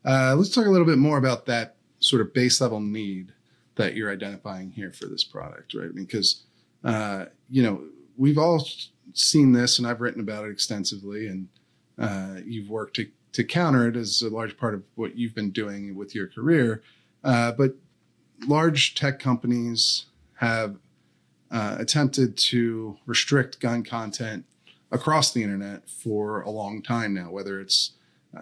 Let's talk a little bit more about that sort of base level need that you're identifying here for this product, right? Because, we've all seen this, and I've written about it extensively, and you've worked to counter it as a large part of what you've been doing with your career. But large tech companies have attempted to restrict gun content across the internet for a long time now, whether it's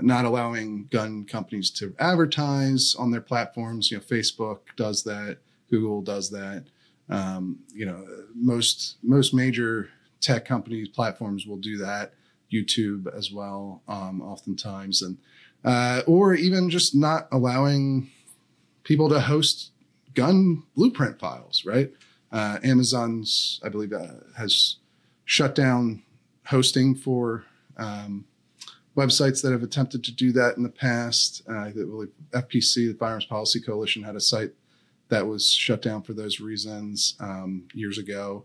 not allowing gun companies to advertise on their platforms. Facebook does that. Google does that. Most major tech companies, platforms will do that. YouTube as well, oftentimes, and or even just not allowing people to host gun blueprint files. Right? Amazon's, I believe, has shut down hosting for websites that have attempted to do that in the past. I believe FPC, the Firearms Policy Coalition, had a site that was shut down for those reasons years ago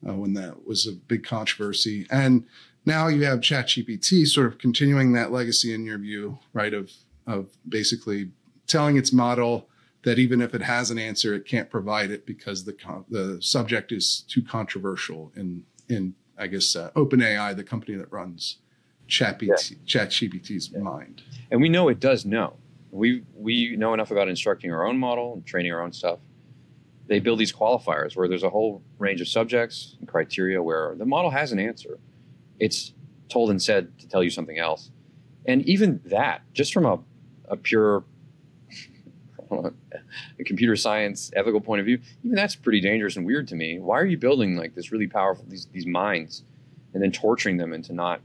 when that was a big controversy. And now you have ChatGPT sort of continuing that legacy in your view, right, of basically telling its model that even if it has an answer, it can't provide it because the subject is too controversial in I guess, OpenAI, the company that runs ChatGPT's mind. And we know it does know. We know enough about instructing our own model and training our own stuff. They build these qualifiers where there's a whole range of subjects and criteria where the model has an answer. It's told and said to tell you something else. And even that, just from a pure a computer science ethical point of view, even that's pretty dangerous and weird to me. Why are you building like this really powerful, these minds, and then torturing them into not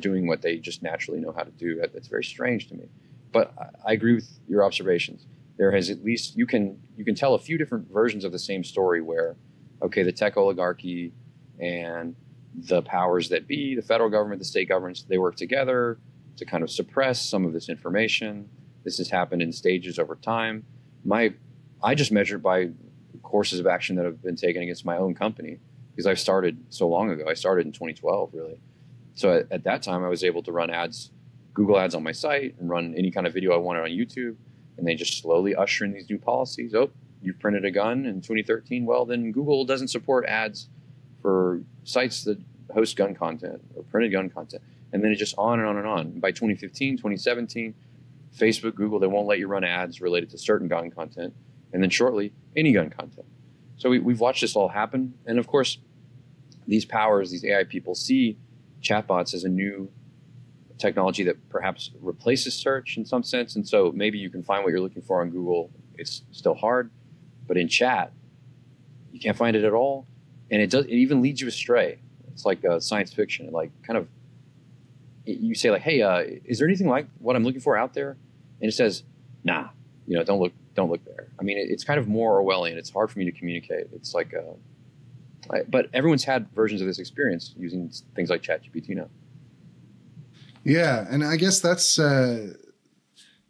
doing what they just naturally know how to do? That's very strange to me. But I agree with your observations. There has at least, you can tell a few different versions of the same story where, okay, the tech oligarchy and the powers that be, the federal government, the state governments, they work together to kind of suppress some of this information. This has happened in stages over time. I just measure it by courses of action that have been taken against my own company because I've started so long ago. I started in 2012, really. So at that time, I was able to run ads, Google ads on my site and run any kind of video I wanted on YouTube. And they just slowly usher in these new policies. Oh, you printed a gun in 2013. Well, then Google doesn't support ads for sites that host gun content or printed gun content. And then it just on and on and on. By 2015, 2017, Facebook, Google, they won't let you run ads related to certain gun content. And then shortly, any gun content. So we've watched this all happen. And of course, these powers, these AI people see chatbots as a new technology that perhaps replaces search in some sense. And so maybe you can find what you're looking for on Google. It's still hard. But in chat, you can't find it at all. And it even leads you astray. It's like science fiction. Like kind of, you say like, hey, is there anything like what I'm looking for out there? And it says, nah, don't look there. I mean, it's kind of more Orwellian. It's hard for me to communicate. It's like, but everyone's had versions of this experience using things like ChatGPT now. Yeah, and I guess that's there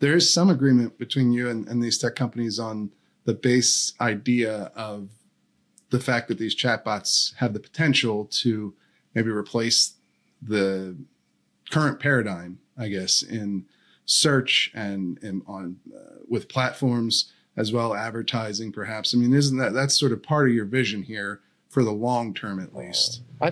is some agreement between you and these tech companies on the base idea of the fact that these chatbots have the potential to maybe replace the current paradigm, I guess, in search and on with platforms as well, advertising, perhaps. I mean, isn't that's sort of part of your vision here for the long term, at least? I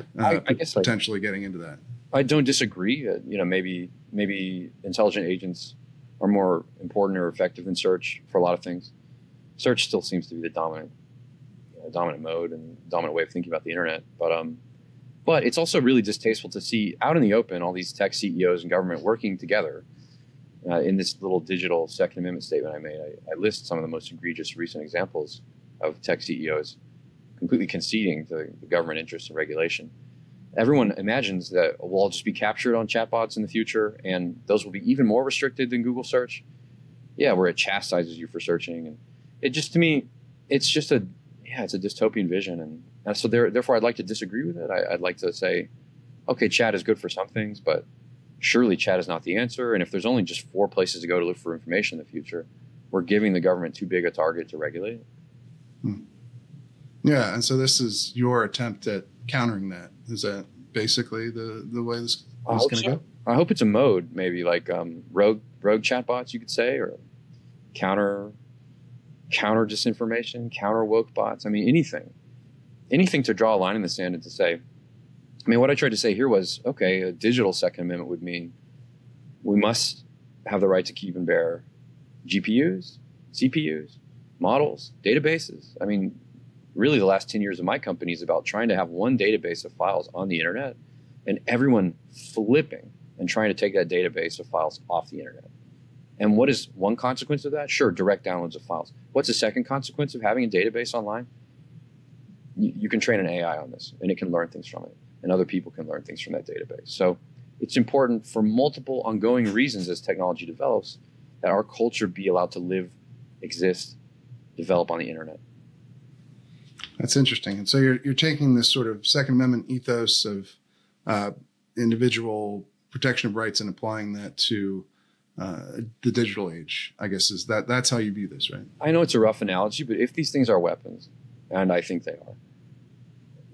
guess potentially getting into that. I don't disagree. Maybe intelligent agents are more important or effective than search for a lot of things. Search still seems to be the dominant mode and dominant way of thinking about the internet. But it's also really distasteful to see out in the open all these tech CEOs and government working together. In this little digital Second Amendment statement I made, I list some of the most egregious recent examples of tech CEOs completely conceding to the government interest in regulation. Everyone imagines that we'll all just be captured on chatbots in the future, and those will be even more restricted than Google search. Yeah, where it chastises you for searching, and it just, to me, it's just it's a dystopian vision, and so therefore I'd like to disagree with it. I'd like to say, okay, chat is good for some things, but surely chat is not the answer. And if there's only just 4 places to go to look for information in the future, we're giving the government too big a target to regulate. Yeah, and so this is your attempt at countering that. Is that basically the way this is going to go? I hope it's a mode, maybe like rogue chatbots, you could say, or counter disinformation, counter woke bots. I mean, anything to draw a line in the sand and to say. I mean, what I tried to say here was, okay, a digital Second Amendment would mean we must have the right to keep and bear GPUs, CPUs, models, databases. I mean, really the last 10 years of my company is about trying to have one database of files on the internet and everyone flipping and trying to take that database of files off the internet. And what is one consequence of that? Sure, direct downloads of files. What's the second consequence of having a database online? You can train an AI on this and it can learn things from it, and other people can learn things from that database. So it's important for multiple ongoing reasons as technology develops that our culture be allowed to live, exist, develop on the internet. That's interesting. And so you're taking this sort of Second Amendment ethos of individual protection of rights and applying that to the digital age, I guess that's how you view this, right? I know it's a rough analogy, but if these things are weapons, and I think they are,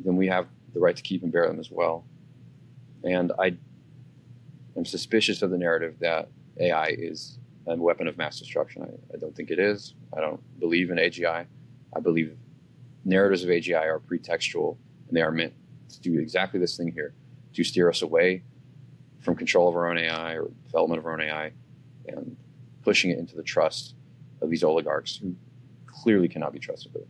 then we have the right to keep and bear them as well. And I am suspicious of the narrative that AI is a weapon of mass destruction. I don't think it is. I don't believe in AGI. I believe narratives of AGI are pretextual, and they are meant to do exactly this thing here, to steer us away from control of our own AI or development of our own AI and pushing it into the trust of these oligarchs who clearly cannot be trusted with it.